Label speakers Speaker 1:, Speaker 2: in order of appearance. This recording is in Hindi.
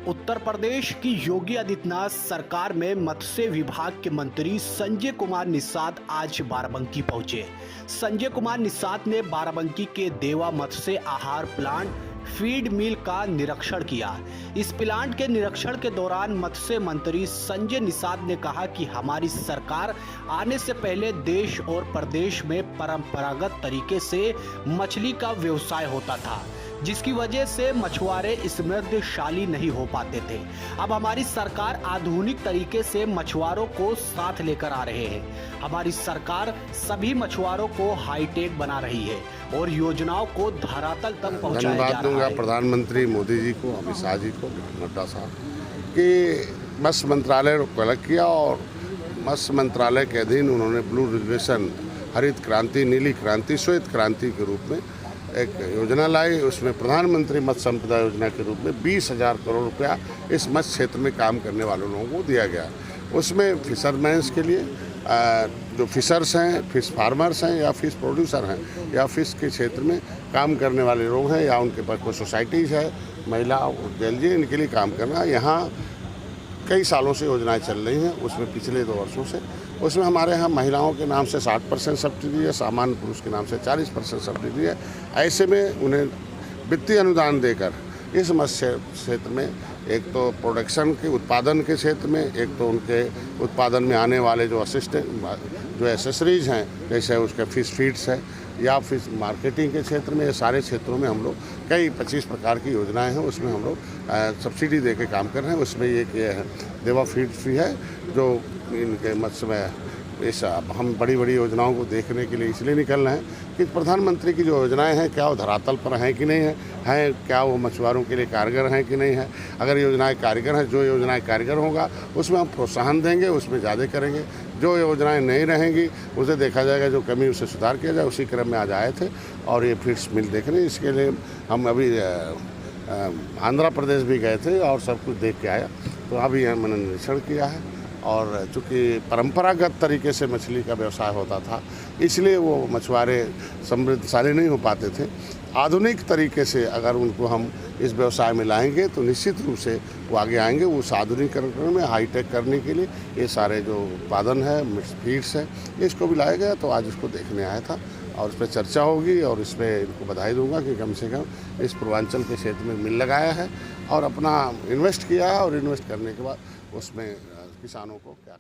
Speaker 1: उत्तर प्रदेश की योगी आदित्यनाथ सरकार में मत्स्य विभाग के मंत्री संजय कुमार निषाद आज बाराबंकी पहुंचे। संजय कुमार निषाद ने बाराबंकी के देवा मत्स्य आहार प्लांट फीड मिल का निरीक्षण किया। इस प्लांट के निरीक्षण के दौरान मत्स्य मंत्री संजय निषाद ने कहा कि हमारी सरकार आने से पहले देश और प्रदेश में परंपरागत तरीके से मछली का व्यवसाय होता था, जिसकी वजह से मछुआरे समृद्धशाली नहीं हो पाते थे। अब हमारी सरकार आधुनिक तरीके से मछुआरों को साथ लेकर आ रहे हैं। हमारी सरकार सभी मछुआरों को हाईटेक बना रही है और योजनाओं को धरातल तक पहुंचाया जा रहा है।
Speaker 2: धन्यवाद दूंगा प्रधानमंत्री मोदी जी को, अमित शाह जी को, नड्डा साहब कि मत्स्य मंत्रालय को अलग किया और मत्स्य मंत्रालय के अधीन उन्होंने ब्लू रेवोल्यूशन, हरित क्रांति, नीली क्रांति, श्वेत क्रांति के रूप में एक योजना लाई। उसमें प्रधानमंत्री मत्स्य संपदा योजना के रूप में 20,000 करोड़ रुपया इस मत्स्य क्षेत्र में काम करने वाले लोगों को दिया गया। उसमें फिशरमैन्स के लिए जो फिशर्स हैं, फिश फार्मर्स हैं या फिश प्रोड्यूसर हैं या फिश के क्षेत्र में काम करने वाले लोग हैं या उनके पास कोई सोसाइटीज़ है, महिला उद्योग, इनके लिए काम करना। यहाँ कई सालों से योजनाएं चल रही हैं। उसमें पिछले 2 वर्षों से उसमें हमारे यहाँ महिलाओं के नाम से 60% सब्सिडी है, सामान्य पुरुष के नाम से 40% सब्सिडी है। ऐसे में उन्हें वित्तीय अनुदान देकर इस मत्स्य क्षेत्र में एक तो प्रोडक्शन के उत्पादन के क्षेत्र में, एक तो उनके उत्पादन में आने वाले जो जो एसेसरीज हैं, जैसे उसके फिश फीड्स है या फिश मार्केटिंग के क्षेत्र में, ये सारे क्षेत्रों में हम लोग कई 25 प्रकार की योजनाएं हैं, उसमें हम लोग सब्सिडी दे के काम कर रहे हैं। उसमें एक ये है देवा फीड फ्री है, जो इनके मत्स्य में इस हम बड़ी बड़ी योजनाओं को देखने के लिए इसलिए निकल रहे हैं कि प्रधानमंत्री की जो योजनाएं हैं क्या वो धरातल पर हैं कि नहीं हैं, क्या वो मछुआरों के लिए कारगर हैं कि नहीं है। अगर योजनाएं कारगर हैं, जो योजनाएं कारगर होगा उसमें हम प्रोत्साहन देंगे, उसमें ज़्यादा करेंगे। जो योजनाएं नहीं रहेंगी उसे देखा जाएगा, जो कमी उसे सुधार किया जाए। उसी क्रम में आज आए थे और ये फिश मिल देखने, इसके लिए हम अभी आंध्र प्रदेश भी गए थे और सब कुछ देख के आया। तो अभी मैंने निरीक्षण किया है और चूँकि परंपरागत तरीके से मछली का व्यवसाय होता था, इसलिए वो मछुआरे समृद्धशाली नहीं हो पाते थे। आधुनिक तरीके से अगर उनको हम इस व्यवसाय में लाएंगे तो निश्चित रूप से वो आगे आएंगे। उस आधुनिकीकरण में हाईटेक करने के लिए ये सारे जो उत्पादन है, फीड्स है, इसको भी लाया गया। तो आज इसको देखने आया था और इस पर चर्चा होगी और इसमें इनको बधाई दूंगा कि कम से कम इस पूर्वांचल के क्षेत्र में मिल लगाया है और अपना इन्वेस्ट किया है और इन्वेस्ट करने के बाद उसमें किसानों को क्या